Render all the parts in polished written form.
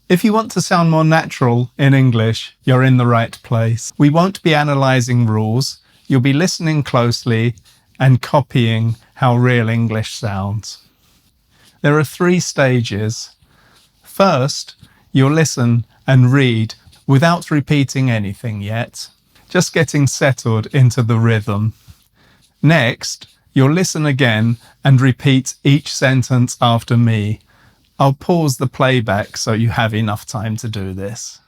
If you want to sound more natural in English, you're in the right place. We won't be analysing rules, you'll be listening closely and copying how real English sounds. There are 3 stages. First, you'll listen and read without repeating anything yet, just getting settled into the rhythm. Next, you'll listen again and repeat each sentence after me. I'll pause the playback so you have enough time to do this.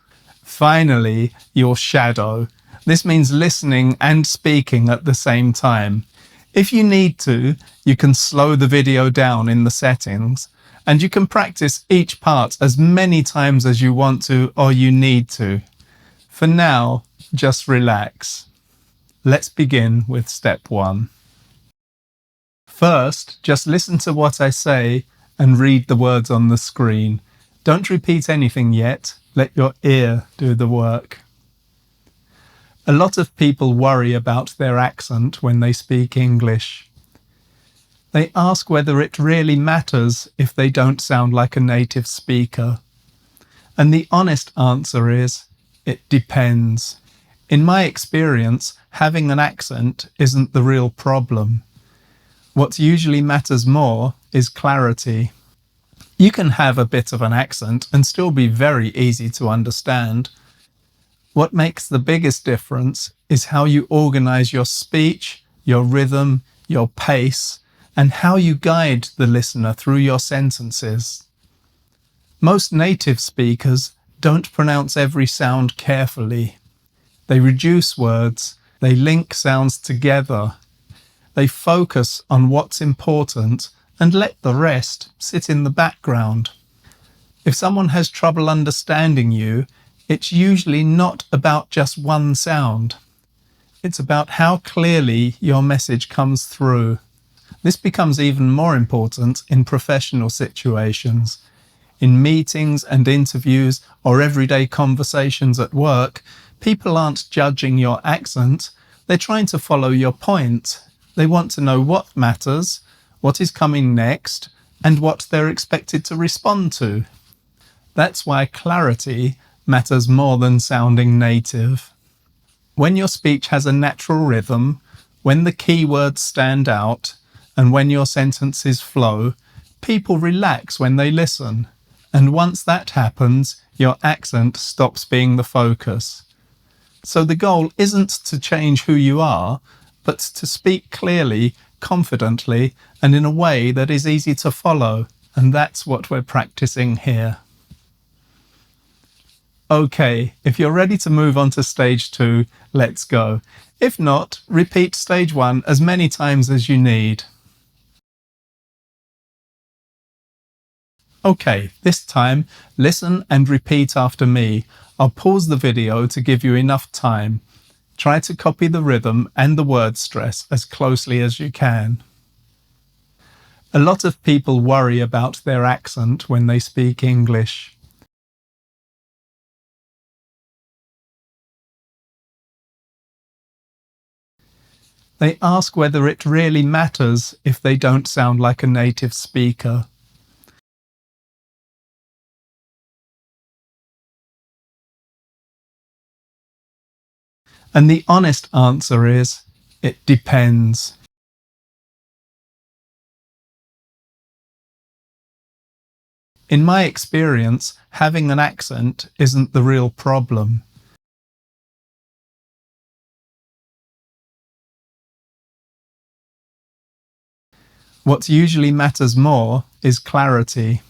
Finally, you'll shadow. This means listening and speaking at the same time. If you need to, you can slow the video down in the settings, and you can practice each part as many times as you want to or you need to. For now, just relax. Let's begin with step 1. First, just listen to what I say and read the words on the screen. Don't repeat anything yet. Let your ear do the work. A lot of people worry about their accent when they speak English. They ask whether it really matters if they don't sound like a native speaker. And the honest answer is, it depends. In my experience, having an accent isn't the real problem. What usually matters more is clarity. You can have a bit of an accent and still be very easy to understand. What makes the biggest difference is how you organize your speech, your rhythm, your pace, and how you guide the listener through your sentences. Most native speakers don't pronounce every sound carefully. They reduce words, they link sounds together. They focus on what's important and let the rest sit in the background. If someone has trouble understanding you, it's usually not about just one sound. It's about how clearly your message comes through. This becomes even more important in professional situations. In meetings and interviews or everyday conversations at work, people aren't judging your accent, they're trying to follow your point. They want to know what matters, what is coming next, and what they're expected to respond to. That's why clarity matters more than sounding native. When your speech has a natural rhythm, when the key words stand out, and when your sentences flow, people relax when they listen. And once that happens, your accent stops being the focus. So the goal isn't to change who you are, but to speak clearly, confidently, and in a way that is easy to follow. And that's what we're practicing here. Okay, if you're ready to move on to stage 2, let's go. If not, repeat stage 1 as many times as you need. Okay, this time, listen and repeat after me. I'll pause the video to give you enough time. Try to copy the rhythm and the word stress as closely as you can. A lot of people worry about their accent when they speak English. They ask whether it really matters if they don't sound like a native speaker. And the honest answer is, it depends. In my experience, having an accent isn't the real problem. What usually matters more is clarity.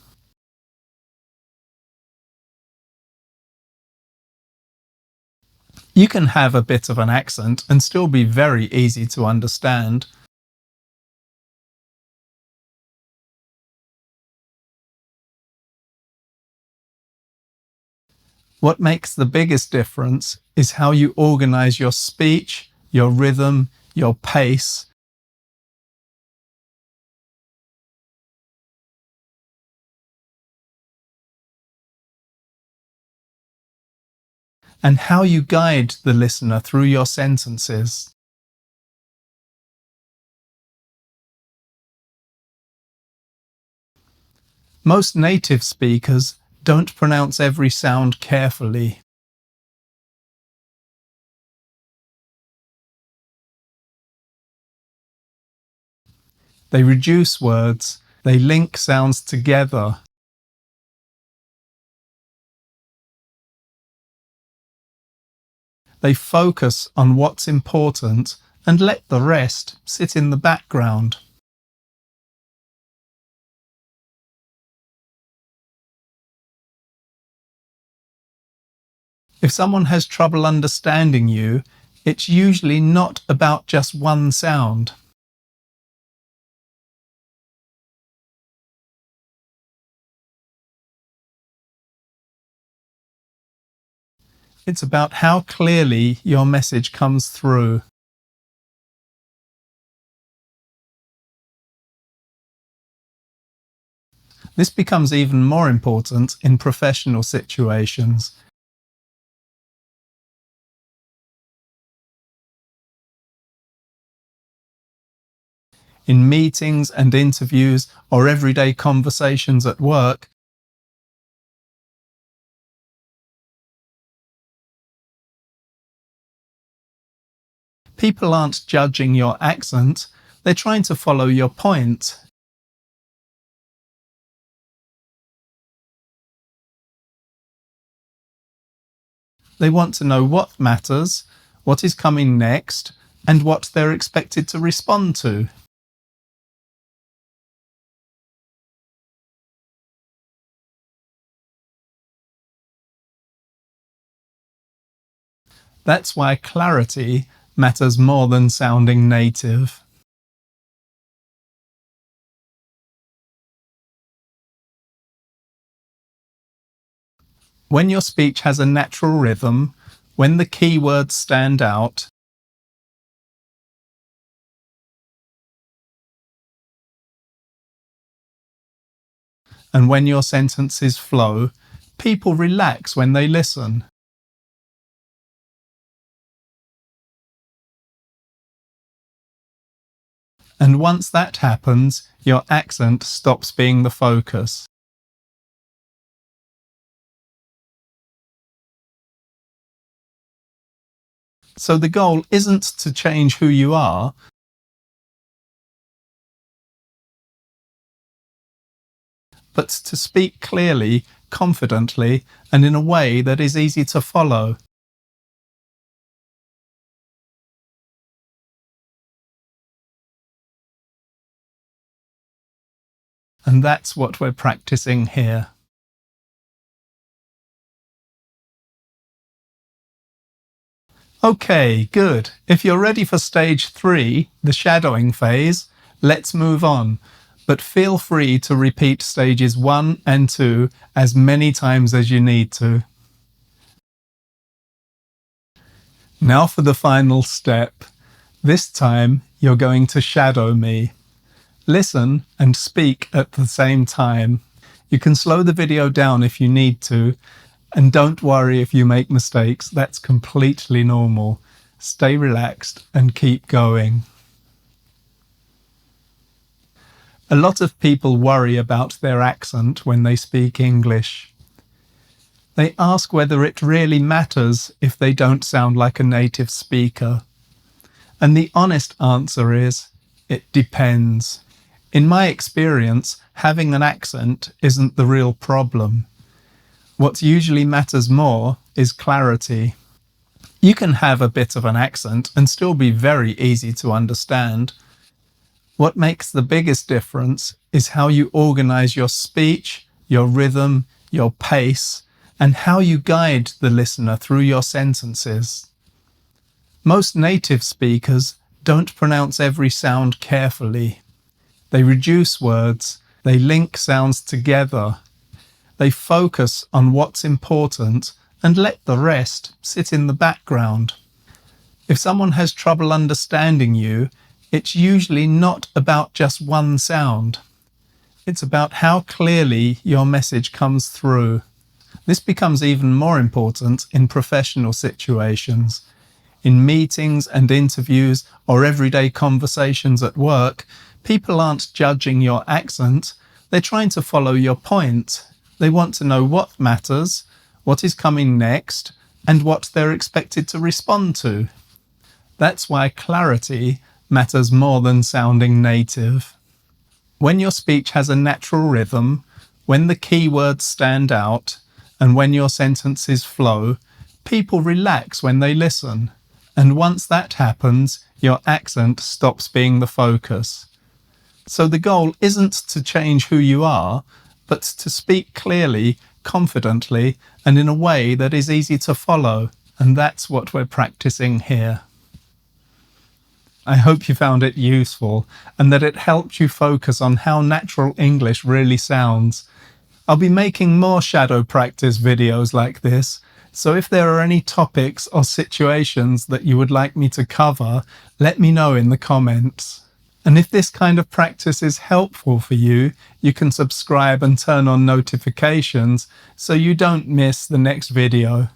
You can have a bit of an accent and still be very easy to understand. What makes the biggest difference is how you organize your speech, your rhythm, your pace, and how you guide the listener through your sentences. Most native speakers Don't pronounce every sound carefully. They reduce words. They link sounds together. They focus on what's important and let the rest sit in the background. If someone has trouble understanding you, it's usually not about just one sound. It's about how clearly your message comes through. This becomes even more important in professional situations. In meetings and interviews or everyday conversations at work, people aren't judging your accent, they're trying to follow your point. They want to know what matters, what is coming next, and what they're expected to respond to. That's why clarity matters more than sounding native. When your speech has a natural rhythm, when the key words stand out, and when your sentences flow, people relax when they listen. And once that happens, your accent stops being the focus. So the goal isn't to change who you are, but to speak clearly, confidently, and in a way that is easy to follow. And that's what we're practicing here. Okay, good. If you're ready for stage 3, the shadowing phase, let's move on. But feel free to repeat stages 1 and 2 as many times as you need to. Now for the final step. This time you're going to shadow me. Listen and speak at the same time. You can slow the video down if you need to, and don't worry if you make mistakes, that's completely normal. Stay relaxed and keep going. A lot of people worry about their accent when they speak English. They ask whether it really matters if they don't sound like a native speaker. And the honest answer is, it depends. In my experience, having an accent isn't the real problem. What usually matters more is clarity. You can have a bit of an accent and still be very easy to understand. What makes the biggest difference is how you organize your speech, your rhythm, your pace, and how you guide the listener through your sentences. Most native speakers don't pronounce every sound carefully. They reduce words, they link sounds together. They focus on what's important and let the rest sit in the background. If someone has trouble understanding you, it's usually not about just one sound. It's about how clearly your message comes through. This becomes even more important in professional situations. In meetings and interviews or everyday conversations at work, people aren't judging your accent, they're trying to follow your point. They want to know what matters, what is coming next, and what they're expected to respond to. That's why clarity matters more than sounding native. When your speech has a natural rhythm, when the key words stand out, and when your sentences flow, people relax when they listen. And once that happens, your accent stops being the focus. So the goal isn't to change who you are, but to speak clearly, confidently, and in a way that is easy to follow. And that's what we're practicing here. I hope you found it useful and that it helped you focus on how natural English really sounds. I'll be making more shadow practice videos like this, so if there are any topics or situations that you would like me to cover, let me know in the comments. And if this kind of practice is helpful for you, you can subscribe and turn on notifications so you don't miss the next video.